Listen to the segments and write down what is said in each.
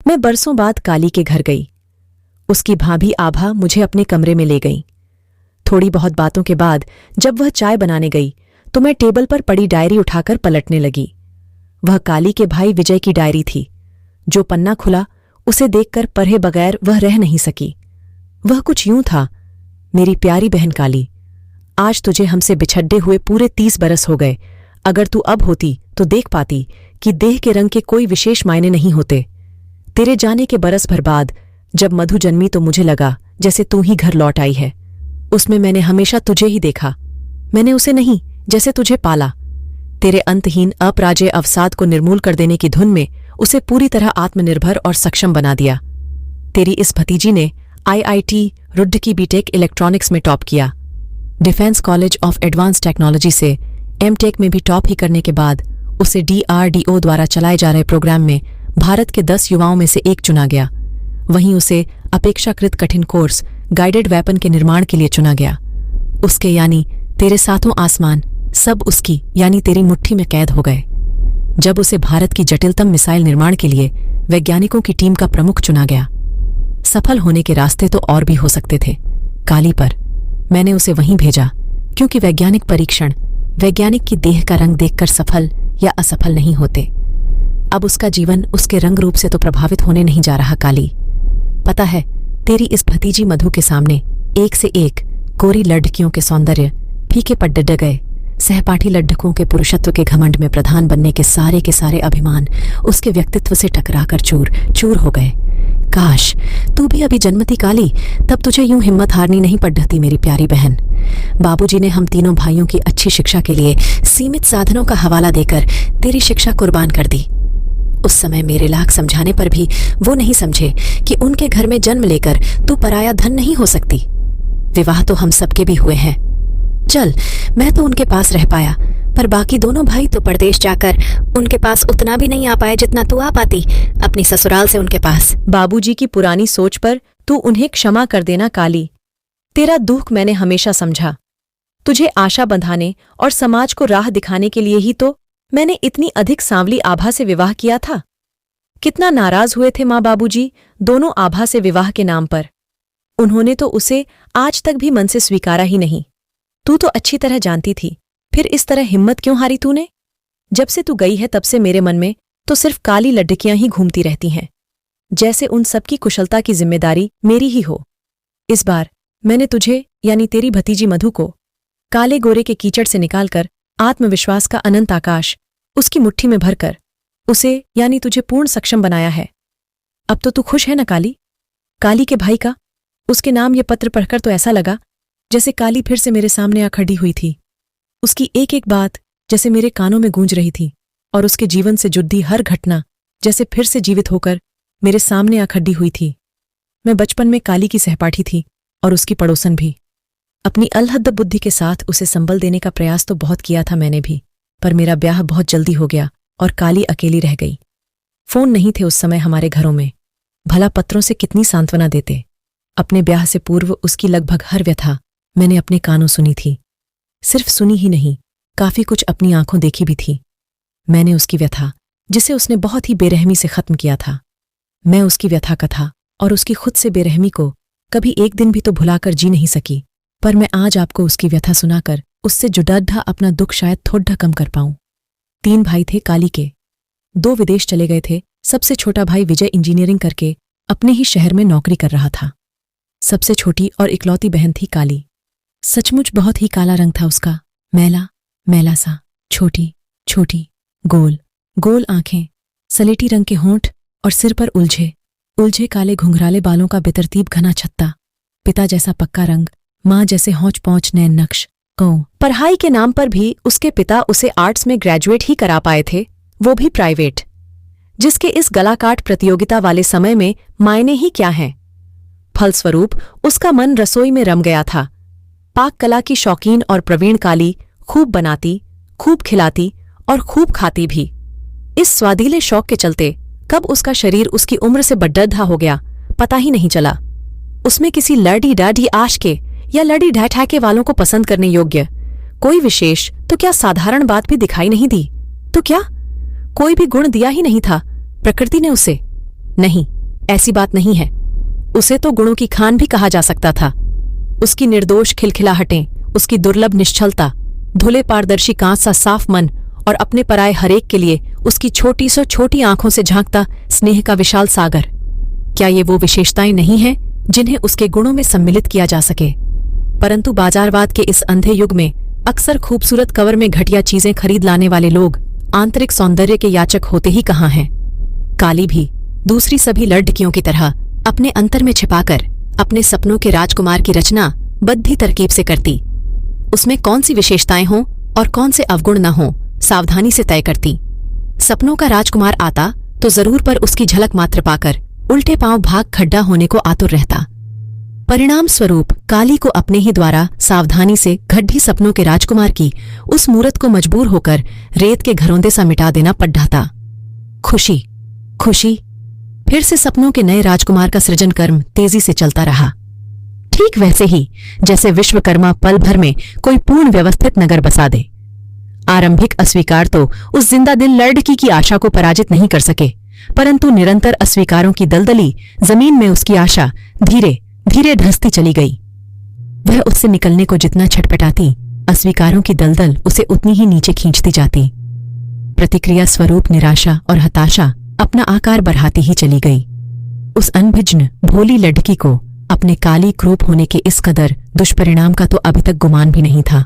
मैं बरसों बाद काली के घर गई। उसकी भाभी आभा मुझे अपने कमरे में ले गई। थोड़ी बहुत बातों के बाद जब वह चाय बनाने गई तो मैं टेबल पर पड़ी डायरी उठाकर पलटने लगी। वह काली के भाई विजय की डायरी थी। जो पन्ना खुला उसे देखकर पढ़े बगैर वह रह नहीं सकी। वह कुछ यूं था, मेरी प्यारी बहन काली, आज तुझे हमसे बिछड़े हुए पूरे 30 बरस हो गए। अगर तू अब होती तो देख पाती कि देह के रंग के कोई विशेष मायने नहीं होते। तेरे जाने के बरस भर बाद जब मधु जन्मी तो मुझे लगा जैसे तू ही घर लौट आई है। उसमें मैंने हमेशा तुझे ही देखा, मैंने उसे नहीं, जैसे तुझे पाला। तेरे अंतहीन अपराजय अवसाद को निर्मूल कर देने की धुन में उसे पूरी तरह आत्मनिर्भर और सक्षम बना दिया। तेरी इस भतीजी ने IIT रुड़की बीटेक इलेक्ट्रॉनिक्स में टॉप किया। Defence college of advance technology से MTech में भी टॉप ही करने के बाद उसे DRDO द्वारा चलाए जा रहे प्रोग्राम में भारत के 10 युवाओं में से एक चुना गया। वहीं उसे अपेक्षाकृत कठिन कोर्स गाइडेड वेपन के निर्माण के लिए चुना गया। उसके यानी तेरे सातों आसमान सब उसकी यानी तेरी मुट्ठी में कैद हो गए। जब उसे भारत की जटिलतम मिसाइल निर्माण के लिए वैज्ञानिकों की टीम का प्रमुख चुना गया। सफल होने के रास्ते तो और भी हो सकते थे काली, पर मैंने उसे वहीं भेजा क्योंकि वैज्ञानिक परीक्षण वैज्ञानिक की देह का रंग देखकर सफल या असफल नहीं होते। अब उसका जीवन उसके रंग रूप से तो प्रभावित होने नहीं जा रहा काली। पता है, तेरी इस भतीजी मधु के सामने एक से एक गोरी लड़कियों के सौंदर्य फीके पड़ डट गए। सहपाठी लड्ढकों के पुरुषत्व के घमंड में प्रधान बनने के सारे अभिमान उसके व्यक्तित्व से टकराकर चूर चूर हो गए। काश तू भी अभी जन्मती काली, तब तुझे यूं हिम्मत हारनी नहीं पड़ती मेरी प्यारी बहन। बाबूजी ने हम तीनों भाइयों की अच्छी शिक्षा के लिए सीमित साधनों का हवाला देकर तेरी शिक्षा कुर्बान कर दी। उस समय मेरे लाख समझाने पर भी वो नहीं समझे कि उनके घर में जन्म लेकर तू पराया धन नहीं हो सकती। विवाह तो हम सबके भी हुए हैं। चल, मैं तो उनके पास रह पाया, पर बाकी दोनों भाई तो परदेश जाकर उनके पास उतना भी नहीं आ पाए जितना तू आ पाती अपनी ससुराल से उनके पास। बाबूजी की पुरानी सोच पर तू उन्हें क्षमा कर देना काली। तेरा दुख मैंने हमेशा समझा। तुझे आशा बंधाने और समाज को राह दिखाने के लिए ही तो मैंने इतनी अधिक सांवली आभा से विवाह किया था। कितना नाराज हुए थे माँ बाबूजी दोनों आभा से विवाह के नाम पर। उन्होंने तो उसे आज तक भी मन से स्वीकारा ही नहीं। तू तो अच्छी तरह जानती थी, फिर इस तरह हिम्मत क्यों हारी तूने? जब से तू गई है तब से मेरे मन में तो सिर्फ काली लड्डकियां ही घूमती रहती हैं, जैसे उन सबकी कुशलता की जिम्मेदारी मेरी ही हो। इस बार मैंने तुझे यानी तेरी भतीजी मधु को काले गोरे के कीचड़ से निकालकर आत्मविश्वास का अनंत आकाश उसकी मुट्ठी में भरकर उसे यानी तुझे पूर्ण सक्षम बनाया है। अब तो तू खुश है ना काली? काली के भाई का उसके नाम ये पत्र पढ़कर तो ऐसा लगा जैसे काली फिर से मेरे सामने आ खड़ी हुई थी। उसकी एक एक बात जैसे मेरे कानों में गूंज रही थी और उसके जीवन से जुड़ी हर घटना जैसे फिर से जीवित होकर मेरे सामने आ खड़ी हुई थी। मैं बचपन में काली की सहपाठी थी और उसकी पड़ोसन भी। अपनी अलहद बुद्धि के साथ उसे संबल देने का प्रयास तो बहुत किया था मैंने भी, पर मेरा ब्याह बहुत जल्दी हो गया और काली अकेली रह गई। फोन नहीं थे उस समय हमारे घरों में, भला पत्रों से कितनी सांत्वना देते। अपने ब्याह से पूर्व उसकी लगभग हर व्यथा मैंने अपने कानों सुनी थी। सिर्फ सुनी ही नहीं, काफी कुछ अपनी आंखों देखी भी थी। मैंने उसकी व्यथा, जिसे उसने बहुत ही बेरहमी से खत्म किया था, मैं उसकी व्यथा कथा और उसकी खुद से बेरहमी को कभी एक दिन भी तो भुलाकर जी नहीं सकी। पर मैं आज आपको उसकी व्यथा सुनाकर उससे जुड़ाढ़ा अपना दुख शायद थोड़ा कम कर पाऊं। 3 भाई थे काली के, 2 विदेश चले गए थे। सबसे छोटा भाई विजय इंजीनियरिंग करके अपने ही शहर में नौकरी कर रहा था। सबसे छोटी और इकलौती बहन थी काली। सचमुच बहुत ही काला रंग था उसका, मैला मैला सा, छोटी छोटी गोल गोल आंखें, सलेटी रंग के होंठ और सिर पर उलझे उलझे काले घुंघराले बालों का बेतरतीब घना छत्ता। पिता जैसा पक्का रंग, माँ जैसे हौच पौंच नैन नक्श कौ। पढ़ाई के नाम पर भी उसके पिता उसे आर्ट्स में ग्रेजुएट ही करा पाए थे, वो भी प्राइवेट, जिसके इस गलाकाट प्रतियोगिता वाले समय में मायने ही क्या हैं। फलस्वरूप उसका मन रसोई में रम गया था। पाक कला की शौकीन और प्रवीण काली खूब बनाती, खूब खिलाती और खूब खाती भी। इस स्वादीले शौक के चलते कब उसका शरीर उसकी उम्र से बड्ढा हो गया पता ही नहीं चला। उसमें किसी लड़ी डाढ़ी आश के या लड़ी ढैठाके वालों को पसंद करने योग्य कोई विशेष तो क्या साधारण बात भी दिखाई नहीं दी। तो क्या कोई भी गुण दिया ही नहीं था प्रकृति ने उसे? नहीं, ऐसी बात नहीं है। उसे तो गुणों की खान भी कहा जा सकता था। उसकी निर्दोष खिलखिलाहटें, उसकी दुर्लभ निश्चलता, धुले पारदर्शी कांच सा साफ मन और अपने पराये हरेक के लिए उसकी छोटी सो छोटी आंखों से झांकता स्नेह का विशाल सागर, क्या ये वो विशेषताएं नहीं हैं जिन्हें उसके गुणों में सम्मिलित किया जा सके? परंतु बाजारवाद के इस अंधे युग में अक्सर खूबसूरत कवर में घटिया चीजें खरीद लाने वाले लोग आंतरिक सौंदर्य के याचक होते ही कहाँ हैं। काली भी दूसरी सभी लड़कियों की तरह अपने अंतर में छिपाकर अपने सपनों के राजकुमार की रचना बद्ध तरकीब से करती। उसमें कौन सी विशेषताएं हों और कौन से अवगुण न हों, सावधानी से तय करती। सपनों का राजकुमार आता तो जरूर पर उसकी झलक मात्र पाकर उल्टे पांव भाग खड्डा होने को आतुर रहता। परिणाम स्वरूप काली को अपने ही द्वारा सावधानी से गड्ढी सपनों के राजकुमार की उस मूरत को मजबूर होकर रेत के घरौंदे सा मिटा देना पड़ ढाता। खुशी खुशी, फिर से सपनों के नए राजकुमार का सृजन कर्म तेजी से चलता रहा। ठीक वैसे ही जैसे विश्वकर्मा पल भर में कोई पूर्ण व्यवस्थित नगर बसा दे। आरंभिक अस्वीकार तो उस जिंदा दिल लड़की की आशा को पराजित नहीं कर सके, परंतु निरंतर अस्वीकारों की दलदली जमीन में उसकी आशा धीरे धीरे धंसती चली गई। वह उससे निकलने को जितना छटपटाती, अस्वीकारों की दलदल उसे उतनी ही नीचे खींचती जाती। प्रतिक्रिया स्वरूप निराशा और हताशा अपना आकार बढ़ाती ही चली गई। उस अनभिज्ञ भोली लड़की को अपने काली क्रूप होने के इस कदर दुष्परिणाम का तो अभी तक गुमान भी नहीं था।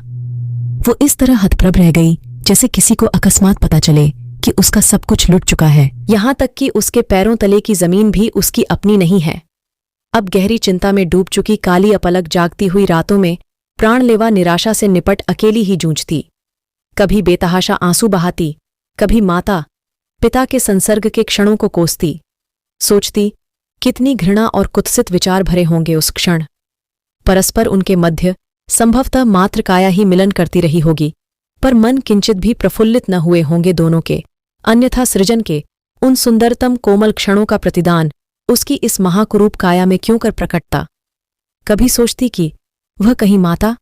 वो इस तरह हतप्रभ रह गई जैसे किसी को अकस्मात पता चले कि उसका सब कुछ लुट चुका है, यहां तक कि उसके पैरों तले की जमीन भी उसकी अपनी नहीं है। अब गहरी चिंता में डूब चुकी काली अपलक जागती हुई रातों में प्राणलेवा निराशा से निपट अकेली ही जूझती। कभी बेतहाशा आंसू बहाती, कभी माता पिता के संसर्ग के क्षणों को कोसती। सोचती कितनी घृणा और कुत्सित विचार भरे होंगे उस क्षण। परस्पर उनके मध्य संभवतः मात्र काया ही मिलन करती रही होगी, पर मन किंचित भी प्रफुल्लित न हुए होंगे दोनों के, अन्यथा सृजन के उन सुंदरतम कोमल क्षणों का प्रतिदान उसकी इस महाकुरूप काया में क्यों कर प्रकटता। कभी सोचती कि वह कहीं माता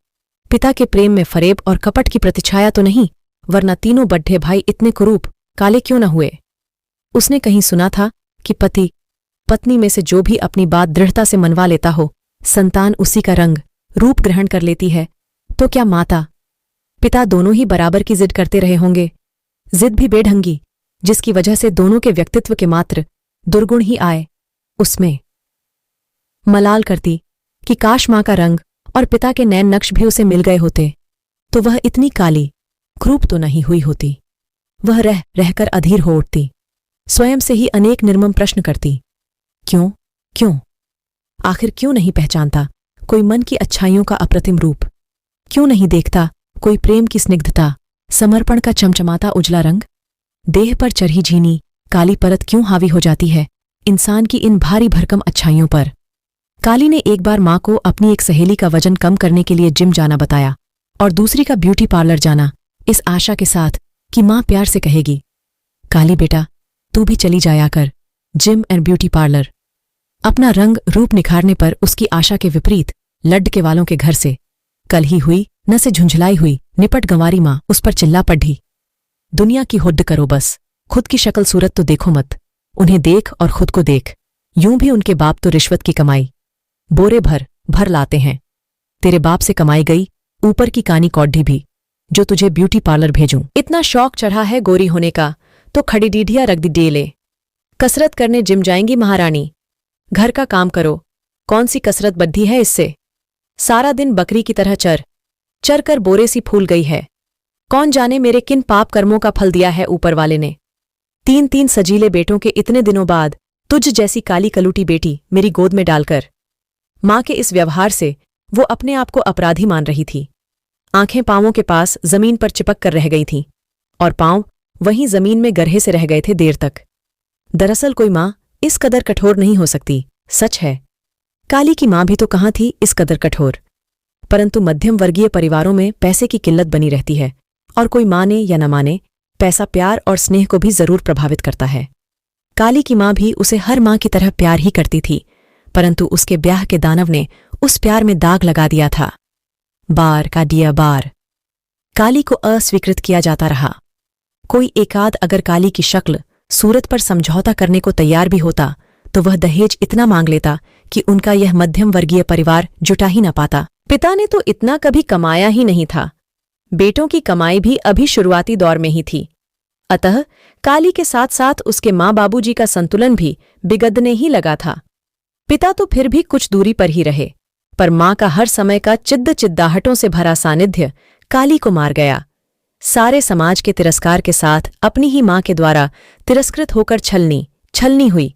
पिता के प्रेम में फरेब और कपट की प्रतिछाया तो नहीं, वरना तीनों बड्ढे भाई इतने कुरूप काले क्यों न हुए। उसने कहीं सुना था कि पति पत्नी में से जो भी अपनी बात दृढ़ता से मनवा लेता हो, संतान उसी का रंग रूप ग्रहण कर लेती है। तो क्या माता पिता दोनों ही बराबर की जिद करते रहे होंगे, जिद भी बेढंगी, जिसकी वजह से दोनों के व्यक्तित्व के मात्र दुर्गुण ही आए। उसमें मलाल करती कि काश मां का रंग और पिता के नैन नक्श भी उसे मिल गए होते तो वह इतनी काली क्रूप तो नहीं हुई होती। वह रह रहकर अधीर हो उठती, स्वयं से ही अनेक निर्मम प्रश्न करती। क्यों क्यों आखिर क्यों नहीं पहचानता कोई मन की अच्छाइयों का अप्रतिम रूप? क्यों नहीं देखता कोई प्रेम की स्निग्धता, समर्पण का चमचमाता उजला रंग? देह पर चढ़ी झीनी काली परत क्यों हावी हो जाती है इंसान की इन भारी भरकम अच्छाइयों पर? काली ने एक बार मां को अपनी एक सहेली का वजन कम करने के लिए जिम जाना बताया और दूसरी का ब्यूटी पार्लर जाना, इस आशा के साथ कि मां प्यार से कहेगी, काली बेटा तू भी चली जाया कर जिम एंड ब्यूटी पार्लर। अपना रंग रूप निखारने पर उसकी आशा के विपरीत लड्ड के वालों के घर से कल ही हुई न से झुंझलाई हुई निपट गंवारी मां उस पर चिल्ला पड़ी, दुनिया की हुड्ड करो बस, खुद की शक्ल सूरत तो देखो मत। उन्हें देख और खुद को देख, यूं भी उनके बाप तो रिश्वत की कमाई बोरे भर भर लाते हैं। तेरे बाप से कमाई गई ऊपर की कानी कौड्ढी भी जो तुझे ब्यूटी पार्लर भेजूं। इतना शौक चढ़ा है गोरी होने का तो खड़ी डीढ़िया रख दी डेले। कसरत करने जिम जाएंगी महारानी, घर का काम करो, कौन सी कसरत बद्धी है इससे? सारा दिन बकरी की तरह चर चर कर बोरे सी फूल गई है। कौन जाने मेरे किन पाप कर्मों का फल दिया है ऊपर वाले ने। 3-3 सजीले बेटों के इतने दिनों बाद तुझ जैसी काली कलूटी बेटी मेरी गोद में डालकर। मां के इस व्यवहार से वो अपने आप को अपराधी मान रही थी। आंखें पांवों के पास जमीन पर चिपक कर रह गई थीं और पांव वहीं जमीन में गरहे से रह गए थे देर तक। दरअसल कोई मां इस कदर कठोर नहीं हो सकती, सच है। काली की मां भी तो कहाँ थी इस कदर कठोर, परंतु मध्यम वर्गीय परिवारों में पैसे की किल्लत बनी रहती है और कोई माने या न माने पैसा प्यार और स्नेह को भी जरूर प्रभावित करता है। काली की मां भी उसे हर मां की तरह प्यार ही करती थी, परंतु उसके ब्याह के दानव ने उस प्यार में दाग लगा दिया था। बार का दिया बार काली को अस्वीकृत किया जाता रहा। कोई एकाध अगर काली की शक्ल सूरत पर समझौता करने को तैयार भी होता तो वह दहेज इतना मांग लेता कि उनका यह मध्यम वर्गीय परिवार जुटा ही न पाता। पिता ने तो इतना कभी कमाया ही नहीं था। बेटों की कमाई भी अभी शुरुआती दौर में ही थी। अतः काली के साथ साथ उसके माँ बाबूजी का संतुलन भी बिगड़ने ही लगा था। पिता तो फिर भी कुछ दूरी पर ही रहे, पर माँ का हर समय का चिद्दाहटों से भरा सानिध्य काली को मार गया। सारे समाज के तिरस्कार के साथ अपनी ही माँ के द्वारा तिरस्कृत होकर छलनी हुई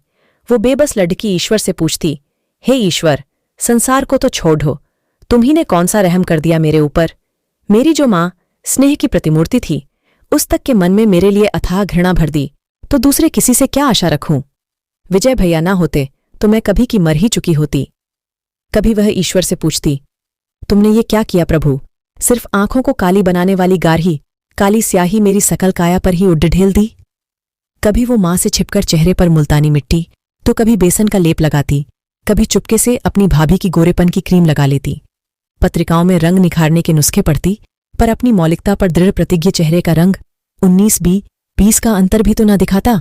वो बेबस लड़की ईश्वर से पूछती, हे ईश्वर, संसार को तो छोड़ दो, तुम्ही ने कौन सा रहम कर दिया मेरे ऊपर। मेरी जो माँ स्नेह की प्रतिमूर्ति थी, उस तक के मन में मेरे लिए अथाह घृणा भर दी, तो दूसरे किसी से क्या आशा रखूं। विजय भैया ना होते तो मैं कभी की मर ही चुकी होती। कभी वह ईश्वर से पूछती, तुमने ये क्या किया प्रभु, सिर्फ आंखों को काली बनाने वाली गाढ़ी काली स्याही मेरी सकल काया पर ही उड्ड ढेल दी। कभी वो माँ से छिपकर चेहरे पर मुल्तानी मिट्टी तो कभी बेसन का लेप लगाती, कभी चुपके से अपनी भाभी की गोरेपन की क्रीम लगा लेती। पत्रिकाओं में रंग निखारने के नुस्खे पढ़ती, पर अपनी मौलिकता पर दृढ़ प्रतिज्ञ चेहरे का रंग 19-20 का अंतर भी तो न दिखाता।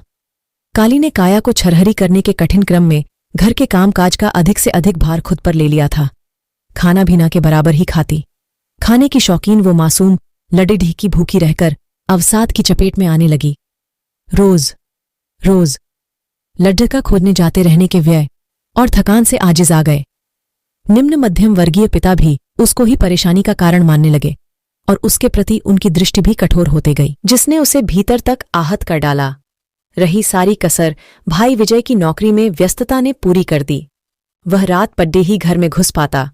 काली ने काया को छरहरी करने के कठिन क्रम में घर के कामकाज का अधिक से अधिक भार खुद पर ले लिया था। खाना भी ना के बराबर ही खाती। खाने की शौकीन वो मासूम लड़ी ढीकी भूखी रहकर अवसाद की चपेट में आने लगी। रोज लड्ढका खोदने जाते रहने के व्यय और थकान से आजिज आ गए। निम्न मध्यम वर्गीय पिता भी उसको ही परेशानी का कारण मानने लगे और उसके प्रति उनकी दृष्टि भी कठोर होते गई, जिसने उसे भीतर तक आहत कर डाला। रही सारी कसर भाई विजय की नौकरी में व्यस्तता ने पूरी कर दी। वह रात पड्डे ही घर में घुस पाता।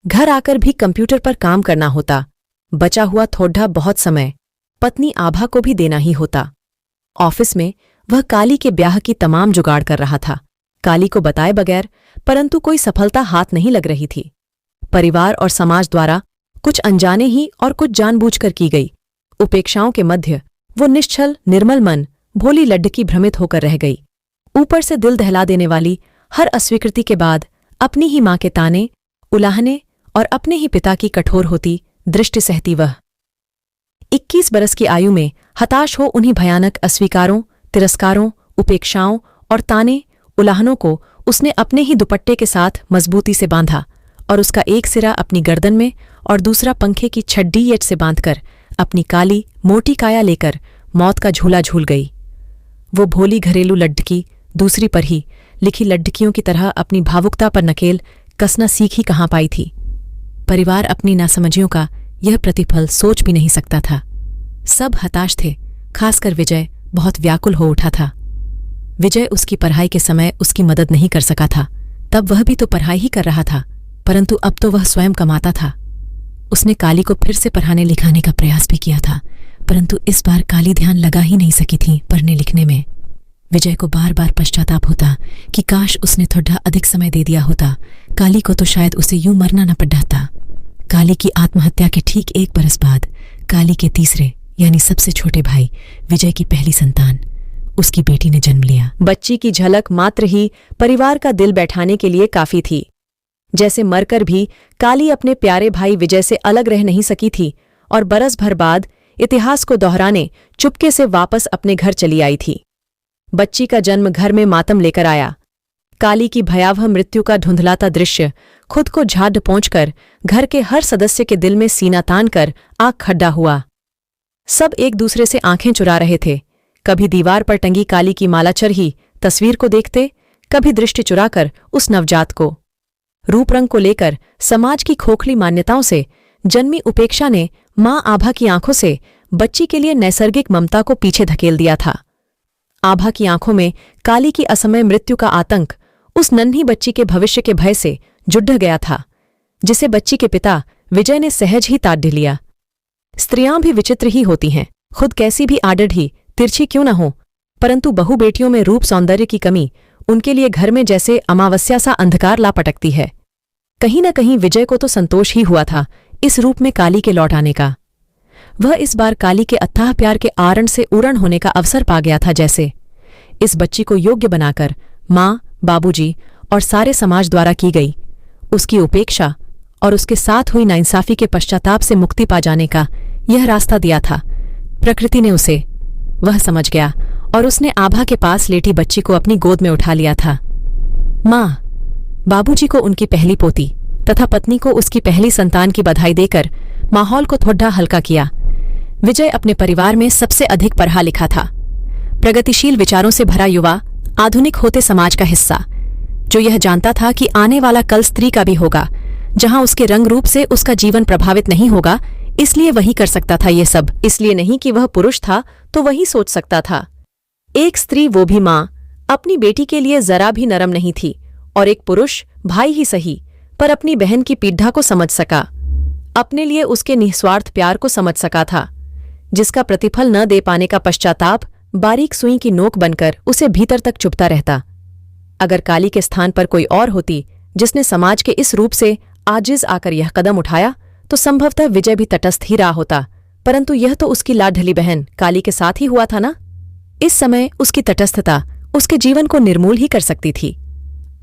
घर आकर भी कंप्यूटर पर काम करना होता। बचा हुआ थोड़ा बहुत समय पत्नी आभा को भी देना ही होता। ऑफिस में वह काली के ब्याह की तमाम जुगाड़ कर रहा था, काली को बताए बगैर, परंतु कोई सफलता हाथ नहीं लग रही थी। परिवार और समाज द्वारा कुछ अनजाने ही और कुछ जानबूझकर की गई उपेक्षाओं के मध्य वो निश्चल निर्मल मन भोली लड्डकी भ्रमित होकर रह गई। ऊपर से दिल दहला देने वाली हर अस्वीकृति के बाद अपनी ही माँ के ताने, उलाहने और अपने ही पिता की कठोर होती दृष्टि सहती वह 21 बरस की आयु में हताश हो उन्हीं भयानक अस्वीकारों, तिरस्कारों, उपेक्षाओं और ताने उलाहनों को उसने अपने ही दुपट्टे के साथ मजबूती से बांधा और उसका एक सिरा अपनी गर्दन में और दूसरा पंखे की छड्डीयट से बांधकर अपनी काली मोटी काया लेकर मौत का झूला झूल गई। वो भोली घरेलू लड्डकी दूसरी पर ही लिखी लड्डकियों की तरह अपनी भावुकता पर नकेल कसना सीख ही कहाँ पाई थी। परिवार अपनी नासमझियों का यह प्रतिफल सोच भी नहीं सकता था। सब हताश थे, खासकर विजय बहुत व्याकुल हो उठा था। विजय उसकी पढ़ाई के समय उसकी मदद नहीं कर सका था, तब वह भी तो पढ़ाई ही कर रहा था, परंतु अब तो वह स्वयं कमाता था। उसने काली को फिर से पढ़ाने लिखाने का प्रयास भी किया था, परंतु इस बार काली ध्यान लगा ही नहीं सकी थी पढ़ने लिखने में। विजय को बार बार पश्चाताप होता कि काश उसने थोड़ा अधिक समय दे दिया होता, काली को तो शायद उसे यूं मरना न पड़ता। काली की आत्महत्या के ठीक 1 बरस बाद काली के तीसरे यानी सबसे छोटे भाई विजय की पहली संतान उसकी बेटी ने जन्म लिया। बच्ची की झलक मात्र ही परिवार का दिल बैठाने के लिए काफी थी। जैसे मरकर भी काली अपने प्यारे भाई विजय से अलग रह नहीं सकी थी और बरस भर बाद इतिहास को दोहराने चुपके से वापस अपने घर चली आई थी। बच्ची का जन्म घर में मातम लेकर आया। काली की भयावह मृत्यु का धुंधलाता दृश्य खुद को झाड़ पहुंचकर घर के हर सदस्य के दिल में सीना तान कर आग खड्डा हुआ। सब एक दूसरे से आंखें चुरा रहे थे। कभी दीवार पर टंगी काली की मालाचर ही तस्वीर को देखते, कभी दृष्टि चुराकर उस नवजात को। रूप रंग को लेकर समाज की खोखली मान्यताओं से जन्मी उपेक्षा ने मां आभा की आंखों से बच्ची के लिए नैसर्गिक ममता को पीछे धकेल दिया था। आभा की आंखों में काली की असमय मृत्यु का आतंक उस नन्ही बच्ची के भविष्य के भय से जुड़ गया था, जिसे बच्ची के पिता विजय ने सहज ही ताड़ लिया। स्त्रियां भी विचित्र ही होती हैं, खुद कैसी भी आडढ़ ही तिरछी क्यों न हो, परंतु बहु बेटियों में रूप सौंदर्य की कमी उनके लिए घर में जैसे अमावस्या सा अंधकार ला पटकती है। कहीं न कहीं विजय को तो संतोष ही हुआ था इस रूप में काली के लौट आने का। वह इस बार काली के अथाह प्यार के आरण से उरण होने का अवसर पा गया था, जैसे इस बच्ची को योग्य बनाकर माँ, बाबूजी और सारे समाज द्वारा की गई उसकी उपेक्षा और उसके साथ हुई नाइंसाफी के पश्चाताप से मुक्ति पा जाने का यह रास्ता दिया था प्रकृति ने उसे। वह समझ गया और उसने आभा के पास लेटी बच्ची को अपनी गोद में उठा लिया था। माँ, बाबूजी को उनकी पहली पोती तथा पत्नी को उसकी पहली संतान की बधाई देकर माहौल को थोड़ा हल्का किया। विजय अपने परिवार में सबसे अधिक पढ़ा लिखा था, प्रगतिशील विचारों से भरा युवा, आधुनिक होते समाज का हिस्सा, जो यह जानता था कि आने वाला कल स्त्री का भी होगा, जहां उसके रंग रूप से उसका जीवन प्रभावित नहीं होगा, इसलिए वही कर सकता था ये सब। इसलिए नहीं कि वह पुरुष था तो वही सोच सकता था। एक स्त्री, वो भी माँ, अपनी बेटी के लिए जरा भी नरम नहीं थी, और एक पुरुष, भाई ही सही, पर अपनी बहन की पीड़ा को समझ सका, अपने लिए उसके निस्वार्थ प्यार को समझ सका था, जिसका प्रतिफल न दे पाने का पश्चाताप बारीक सुई की नोक बनकर उसे भीतर तक चुभता रहता। अगर काली के स्थान पर कोई और होती जिसने समाज के इस रूप से आजिज आकर यह कदम उठाया, तो संभवतः विजय भी तटस्थ ही रहा होता, परंतु यह तो उसकी लाडली बहन काली के साथ ही हुआ था ना। इस समय उसकी तटस्थता उसके जीवन को निर्मूल ही कर सकती थी।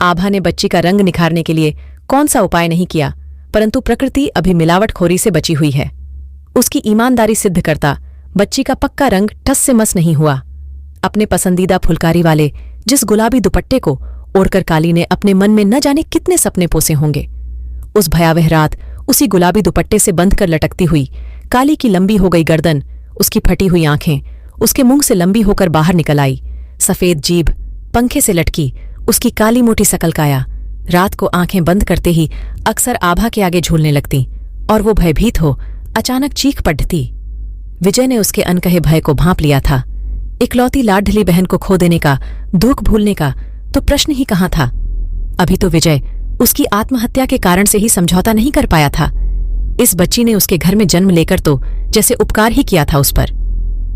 आभा ने बच्ची का रंग निखारने के लिए कौन सा उपाय नहीं किया, परंतु प्रकृति अभी मिलावटखोरी से बची हुई है। उसकी ईमानदारी सिद्ध करता बच्ची का पक्का रंग ठस से मस नहीं हुआ। अपने पसंदीदा फुलकारी वाले जिस गुलाबी दुपट्टे को ओढ़कर काली ने अपने मन में न जाने कितने सपने पोसे होंगे, उस भयावह रात उसी गुलाबी दुपट्टे से बंध कर लटकती हुई काली की लंबी हो गई गर्दन, उसकी फटी हुई आंखें उसके मुंह से लंबी होकर बाहर निकल आई, सफेद जीभ पंखे से लटकी उसकी काली मोटी सकल काया रात को आंखें बंद करते ही अक्सर आभा के आगे झूलने लगती, और वो भयभीत हो अचानक चीख पड़ती। विजय ने उसके अनकहे भय को भांप लिया था। इकलौती लाडली बहन को खो देने का, दुख भूलने का तो प्रश्न ही कहाँ था। अभी तो विजय उसकी आत्महत्या के कारण से ही समझौता नहीं कर पाया था। इस बच्ची ने उसके घर में जन्म लेकर तो जैसे उपकार ही किया था उस पर,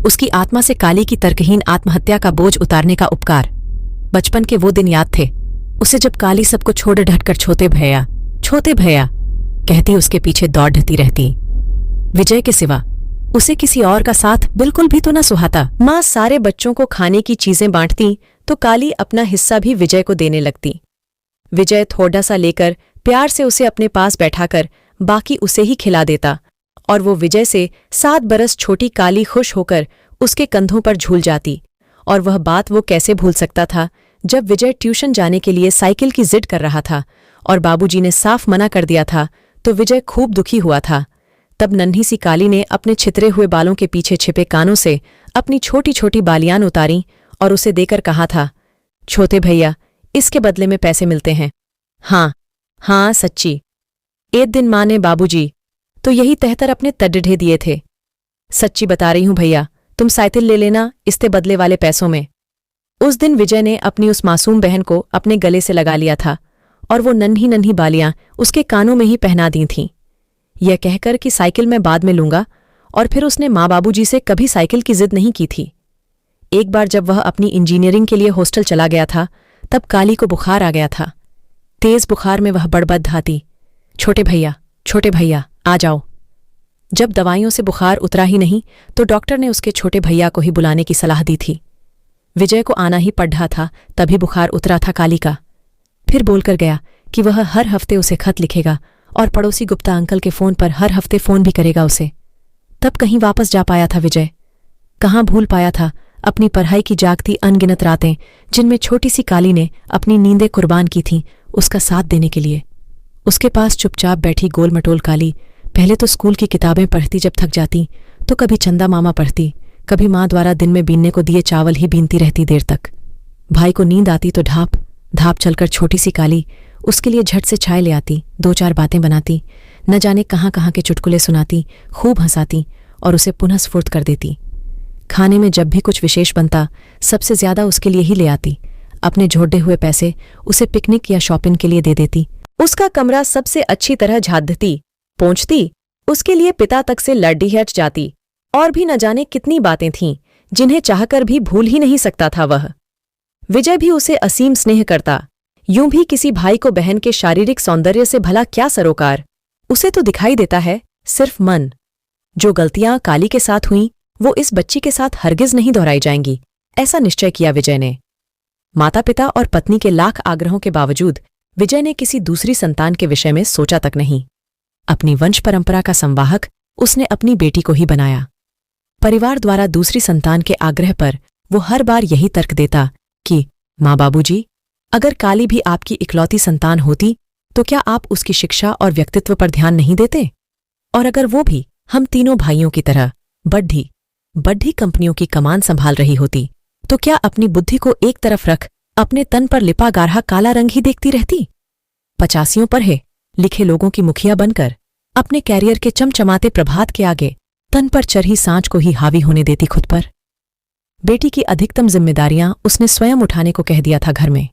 उसकी आत्मा से काली की तर्कहीन आत्महत्या का बोझ उतारने का उपकार। बचपन के वो दिन याद थे उसे, जब काली सबको छोड़ ढटकर छोटे भैया कहती उसके पीछे दौड़ ढती रहती। विजय के सिवा उसे किसी और का साथ बिल्कुल भी तो न सुहाता। माँ सारे बच्चों को खाने की चीजें बांटती तो काली अपना हिस्सा भी विजय को देने लगती। विजय थोड़ा सा लेकर प्यार से उसे अपने पास बैठाकर बाकी उसे ही खिला देता, और वो विजय से 7 बरस छोटी काली खुश होकर उसके कंधों पर झूल जाती। और वह बात वो कैसे भूल सकता था जब विजय ट्यूशन जाने के लिए साइकिल की जिद कर रहा था और बाबूजी ने साफ मना कर दिया था, तो विजय खूब दुखी हुआ था। तब नन्ही सी काली ने अपने छितरे हुए बालों के पीछे छिपे कानों से अपनी छोटी छोटी बालियान उतारी और उसे देकर कहा था, छोटे भैया, इसके बदले में पैसे मिलते हैं। हाँ सच्ची। एक दिन माँ ने बाबूजी तो यही कहकर अपने तड्ढे दिए थे। सच्ची बता रही हूं भैया, तुम साइकिल ले लेना इसके बदले वाले पैसों में। उस दिन विजय ने अपनी उस मासूम बहन को अपने गले से लगा लिया था और वो नन्ही नन्ही बालियां उसके कानों में ही पहना दी थीं, यह कहकर कि साइकिल मैं बाद में लूंगा। और फिर उसने माँ बाबूजी से कभी साइकिल की जिद नहीं की थी। एक बार जब वह अपनी इंजीनियरिंग के लिए हॉस्टल चला गया था, तब काली को बुखार आ गया था। तेज बुखार में वह बड़बड़ाती, छोटे भैया आ जाओ। जब दवाइयों से बुखार उतरा ही नहीं, तो डॉक्टर ने उसके छोटे भैया को ही बुलाने की सलाह दी थी। विजय को आना ही पड़ रहा था, तभी बुखार उतरा था काली का। फिर बोलकर गया कि वह हर हफ्ते उसे खत लिखेगा और पड़ोसी गुप्ता अंकल के फोन पर हर हफ्ते फोन भी करेगा उसे। तब कहीं वापस जा पाया था विजय, कहाँ भूल पाया था अपनी पढ़ाई की जागती अनगिनत रातें, जिनमें छोटी सी काली ने अपनी नींदें कुर्बान की थीं उसका साथ देने के लिए। उसके पास चुपचाप बैठी गोल मटोल काली पहले तो स्कूल की किताबें पढ़ती, जब थक जाती तो कभी चंदा मामा पढ़ती, कभी माँ द्वारा दिन में बीनने को दिए चावल ही बीनती रहती देर तक। भाई को नींद आती तो ढाप चलकर छोटी सी काली उसके लिए झट से चाय ले आती, 2-4 बातें बनाती, न जाने कहाँ कहाँ के चुटकुले सुनाती, खूब हंसाती और उसे पुनः स्फुर्त कर देती। खाने में जब भी कुछ विशेष बनता, सबसे ज्यादा उसके लिए ही ले आती। अपने जोड़े हुए पैसे उसे पिकनिक या शॉपिंग के लिए दे देती। उसका कमरा सबसे अच्छी तरह झाड़ती पोंछती, उसके लिए पिता तक से लड्डी हट जाती, और भी न जाने कितनी बातें थीं जिन्हें चाहकर भी भूल ही नहीं सकता था वह। विजय भी उसे असीम स्नेह करता। यूं भी किसी भाई को बहन के शारीरिक सौंदर्य से भला क्या सरोकार, उसे तो दिखाई देता है सिर्फ मन। जो गलतियां काली के साथ हुईं वो इस बच्ची के साथ हरगिज नहीं दोहराई जाएंगी, ऐसा निश्चय किया विजय ने। माता पिता और पत्नी के लाख आग्रहों के बावजूद विजय ने किसी दूसरी संतान के विषय में सोचा तक नहीं। अपनी वंश परंपरा का संवाहक उसने अपनी बेटी को ही बनाया। परिवार द्वारा दूसरी संतान के आग्रह पर वो हर बार यही तर्क देता कि माँ बाबूजी, अगर काली भी आपकी इकलौती संतान होती तो क्या आप उसकी शिक्षा और व्यक्तित्व पर ध्यान नहीं देते? और अगर वो भी हम तीनों भाइयों की तरह बड्ढी कंपनियों की कमान संभाल रही होती तो क्या अपनी बुद्धि को एक तरफ रख अपने तन पर लिपा गाढ़ा काला रंग ही देखती रहती? 85 पर है लिखे लोगों की मुखिया बनकर अपने कैरियर के चमचमाते प्रभात के आगे तन पर चढ़ी सांच को ही हावी होने देती खुद पर। बेटी की अधिकतम जिम्मेदारियां उसने स्वयं उठाने को कह दिया था घर में।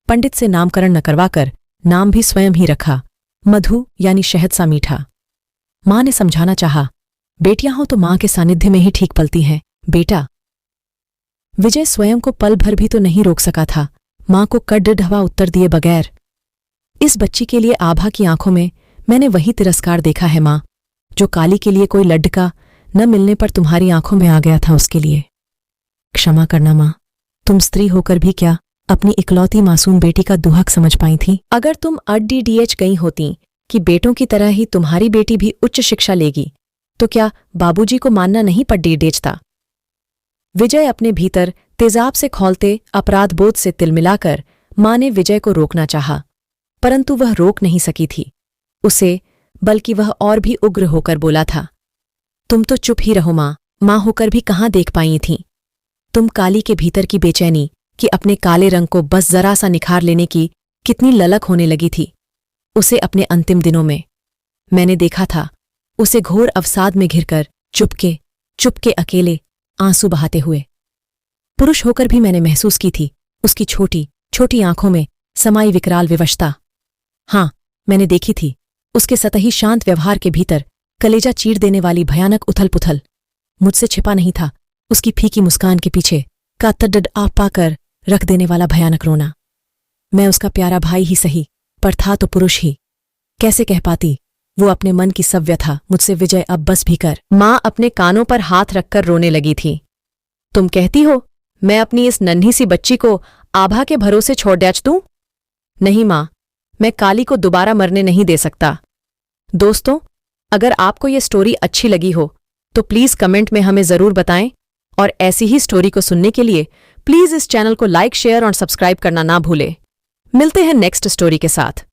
पंडित से नामकरण न करवाकर नाम भी स्वयं ही रखा, मधु यानी शहद सा मीठा। मां ने समझाना चाहा, बेटियां हो तो मां के सानिध्य में ही ठीक पलती हैं बेटा। विजय स्वयं को पल भर भी तो नहीं रोक सका था मां को कड्ढवा उत्तर दिए बगैर। इस बच्ची के लिए आभा की आंखों में मैंने वही तिरस्कार देखा है मां, जो काली के लिए कोई लड्डका न मिलने पर तुम्हारी आंखों में आ गया था उसके लिए। क्षमा करना मां, तुम स्त्री होकर भी क्या अपनी इकलौती मासूम बेटी का दुहक समझ पाई थी? अगर तुम अड्डीडीएच गई होती कि बेटों की तरह ही तुम्हारी बेटी भी उच्च शिक्षा लेगी तो क्या बाबूजी को मानना नहीं पड्डीडेचता? विजय अपने भीतर तेजाब से खौलते अपराध बोध से तिलमिलाकर मां ने विजय को रोकना चाहा, परंतु वह रोक नहीं सकी थी उसे, बल्कि वह और भी उग्र होकर बोला था, तुम तो चुप ही रहो मां होकर भी कहाँ देख पाई थीं? तुम काली के भीतर की बेचैनी कि अपने काले रंग को बस जरा सा निखार लेने की कितनी ललक होने लगी थी उसे अपने अंतिम दिनों में। मैंने देखा था उसे घोर अवसाद में घिरकर चुपके अकेले आंसू बहाते हुए। पुरुष होकर भी मैंने महसूस की थी उसकी छोटी छोटी आंखों में समाई विकराल विवशता। हां, मैंने देखी थी उसके सतही शांत व्यवहार के भीतर कलेजा चीर देने वाली भयानक उथल पुथल। मुझसे छिपा नहीं था उसकी फीकी मुस्कान के पीछे का तड्डड आप पाकर रख देने वाला भयानक रोना। मैं उसका प्यारा भाई ही सही, पर था तो पुरुष ही। कैसे कह पाती वो अपने मन की सब व्यथा मुझसे? विजय अब बस भी कर। मां अपने कानों पर हाथ रखकर रोने लगी थी। तुम कहती हो मैं अपनी इस नन्ही सी बच्ची को आभा के भरोसे छोड़ डैच दूं? नहीं मां, मैं काली को दोबारा मरने नहीं दे सकता। दोस्तों, अगर आपको ये स्टोरी अच्छी लगी हो तो प्लीज कमेंट में हमें जरूर बताएं, और ऐसी ही स्टोरी को सुनने के लिए प्लीज इस चैनल को लाइक, शेयर और सब्सक्राइब करना ना भूलें। मिलते हैं नेक्स्ट स्टोरी के साथ।